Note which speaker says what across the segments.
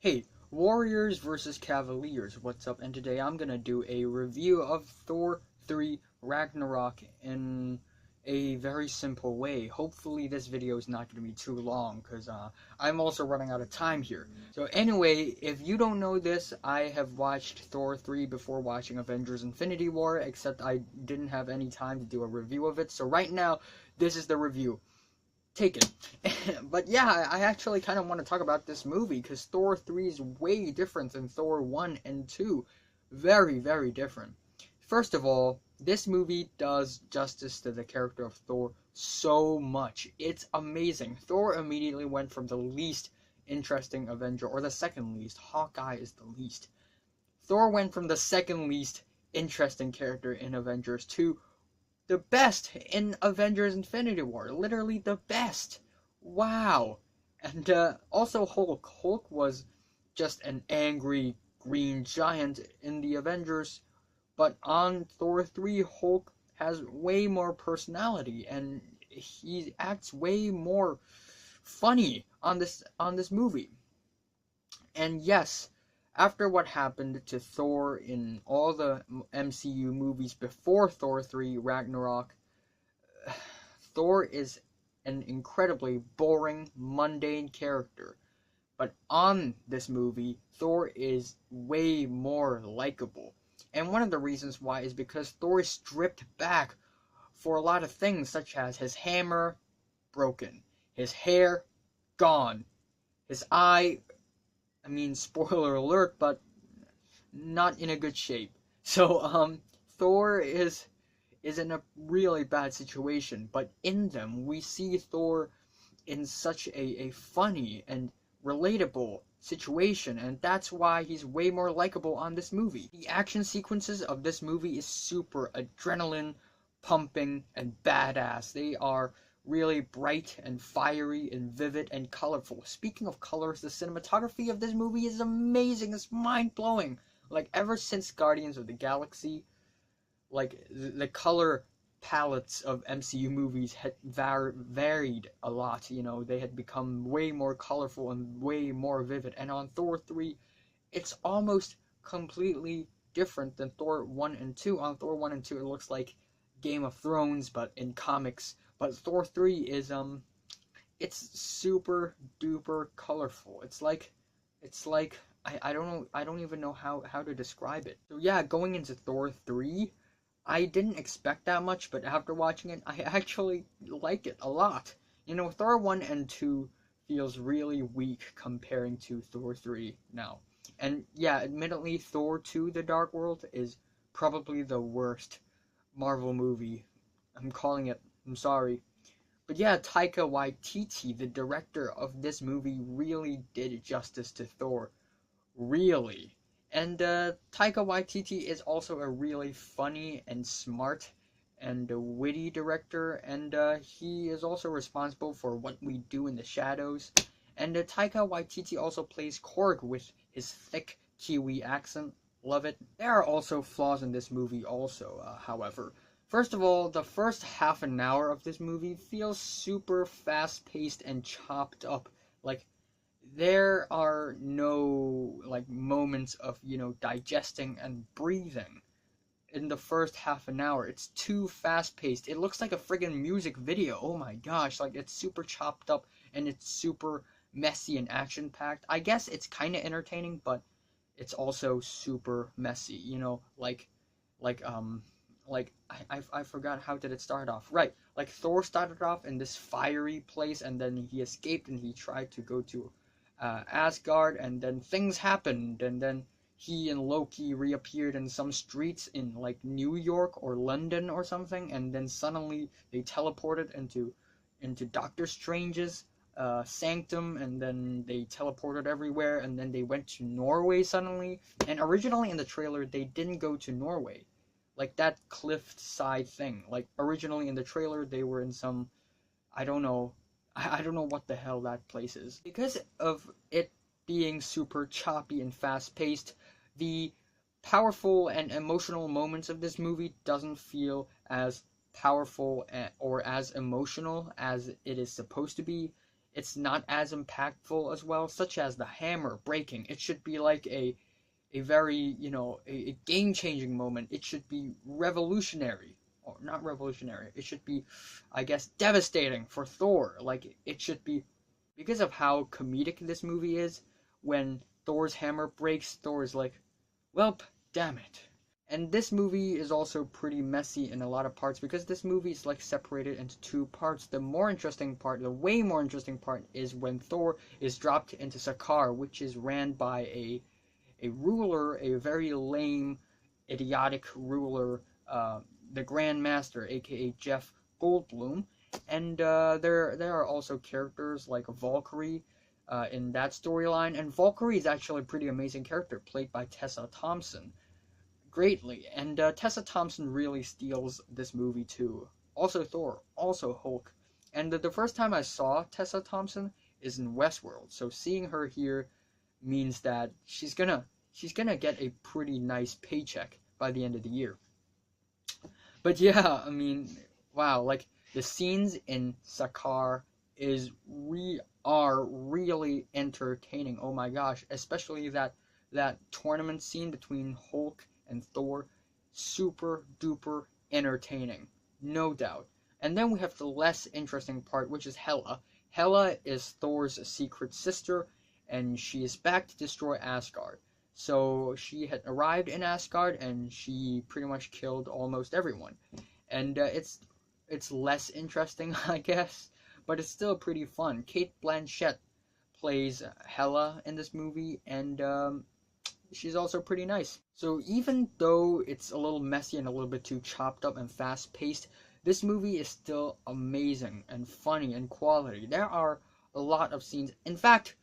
Speaker 1: Hey, Warriors versus Cavaliers, what's up? And today I'm gonna do a review of Thor 3 Ragnarok in a very simple way. Hopefully this video is not gonna be too long, because I'm also running out of time here. So anyway, if you don't know this, I have watched Thor 3 before watching Avengers Infinity War, except I didn't have any time to do a review of it. So right now, this is the review. Take it. But yeah, I actually kind of want to talk about this movie because Thor 3 is way different than Thor 1 and 2. Very, very different. First of all, this movie does justice to the character of Thor so much. It's amazing. Thor immediately went from the least interesting Avenger, or the second least. Hawkeye is the least. Thor went from the second least interesting character in Avengers to the best in Avengers Infinity War. Literally the best. Wow. And also Hulk. Hulk was just an angry green giant in the Avengers. But on Thor 3, Hulk has way more personality and he acts way more funny on this movie. And yes, after what happened to Thor in all the MCU movies before Thor 3 Ragnarok, Thor is an incredibly boring, mundane character. But on this movie, Thor is way more likable. And one of the reasons why is because Thor is stripped back for a lot of things, such as his hammer, broken, his hair, gone, his eye, spoiler alert, but not in a good shape. So, Thor is in a really bad situation, but in them we see Thor in such a funny and relatable situation, and that's why he's way more likable on this movie. The action sequences of this movie is super adrenaline pumping and badass. They are really bright and fiery and vivid and colorful. Speaking of colors, the cinematography of this movie is amazing. It's mind-blowing. Like, ever since Guardians of the Galaxy, like the color palettes of MCU movies had varied a lot. You know, they had become way more colorful and way more vivid. And on Thor 3, it's almost completely different than Thor 1 and 2. On Thor 1 and 2, it looks like Game of Thrones, but in comics. But Thor 3 is it's super duper colorful. It's like I don't know, I don't even know how to describe it. So yeah, going into Thor 3, I didn't expect that much, but after watching it, I actually like it a lot. You know, Thor 1 and 2 feels really weak comparing to Thor 3 now. And yeah, admittedly, Thor 2 The Dark World is probably the worst Marvel movie. I'm calling it. I'm sorry. But yeah, Taika Waititi, the director of this movie, really did justice to Thor. Really. And Taika Waititi is also a really funny and smart and witty director, and he is also responsible for What We Do in the Shadows. And Taika Waititi also plays Korg with his thick Kiwi accent. Love it. There are also flaws in this movie also, however. First of all, the first half an hour of this movie feels super fast-paced and chopped up. Like, there are no like moments of, you know, digesting and breathing in the first half an hour. It's too fast paced. It looks like a friggin' music video. Oh my gosh, like it's super chopped up and it's super messy and action packed. I guess it's kind of entertaining, but it's also super messy, you know, like I forgot, how did it start off? Right, like Thor started off in this fiery place and then he escaped and he tried to go to Asgard, and then things happened, and then he and Loki reappeared in some streets in like New York or London or something, and then suddenly they teleported into Doctor Strange's sanctum, and then they teleported everywhere, and then they went to Norway suddenly. And originally in the trailer, they didn't go to Norway, like that cliffside thing. Like originally in the trailer, they were in some, I don't know, I don't know what the hell that place is. Because of it being super choppy and fast paced, the powerful and emotional moments of this movie doesn't feel as powerful or as emotional as it is supposed to be. it's not as impactful as well, such as the hammer breaking. It should be like a very, a game-changing moment. It should be revolutionary. Or not revolutionary. It should be, I guess, devastating for Thor. Like, it should be, because of how comedic this movie is, when Thor's hammer breaks, Thor is like, welp, damn it. And this movie is also pretty messy in a lot of parts, because this movie is like separated into two parts. The more interesting part, the way more interesting part, is when Thor is dropped into Sakaar, which is ran by a ruler, a very lame, idiotic ruler, the Grand Master, aka Jeff Goldblum. And there are also characters like Valkyrie in that storyline, and Valkyrie is actually a pretty amazing character, played by Tessa Thompson, greatly. And Tessa Thompson really steals this movie too. Also Thor, also Hulk. And the first time I saw Tessa Thompson is in Westworld, so seeing her here means that she's gonna get a pretty nice paycheck by the end of the year. But yeah, I mean, wow, like the scenes in Sakaar are really entertaining. Oh my gosh, especially that tournament scene between Hulk and Thor, super duper entertaining, no doubt. And then we have the less interesting part, which is Hela. Hela is Thor's secret sister, and she is back to destroy Asgard. So she had arrived in Asgard, and she pretty much killed almost everyone. And it's less interesting, I guess, but it's still pretty fun. Cate Blanchett plays Hela in this movie, and she's also pretty nice. So even though it's a little messy and a little bit too chopped up and fast-paced, this movie is still amazing and funny and quality. There are a lot of scenes. In fact,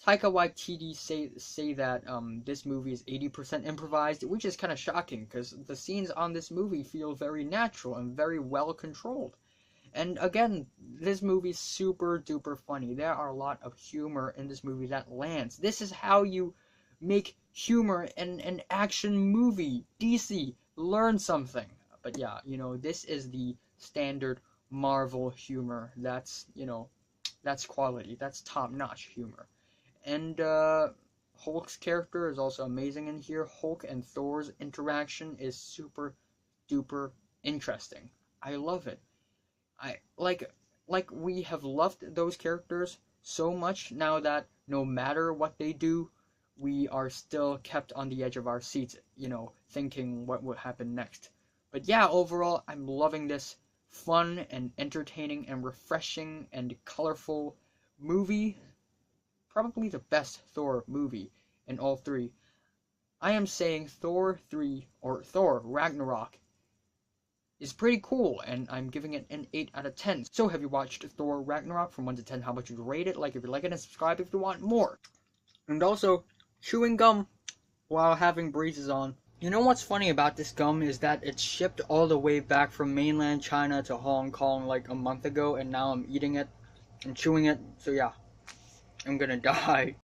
Speaker 1: Taika Waititi say that this movie is 80% improvised, which is kind of shocking because the scenes on this movie feel very natural and very well controlled. And again, this movie is super duper funny. There are a lot of humor in this movie that lands. This is how you make humor in an action movie. DC, learn something. But yeah, this is the standard Marvel humor. That's quality. That's top-notch humor. And Hulk's character is also amazing in here. Hulk and Thor's interaction is super duper interesting. I love it. I like we have loved those characters so much now that no matter what they do, we are still kept on the edge of our seats, thinking what will happen next. But yeah, overall, I'm loving this fun and entertaining and refreshing and colorful movie. Probably the best Thor movie in all three. I am saying Thor 3, or Thor Ragnarok, is pretty cool, and I'm giving it an 8 out of 10. So have you watched Thor Ragnarok? From 1 to 10, how much would you rate it? Like if you like it, and subscribe if you want more. And also, chewing gum while having braces on. You know what's funny about this gum is that it's shipped all the way back from mainland China to Hong Kong like a month ago, and now I'm eating it and chewing it, so yeah, I'm gonna die.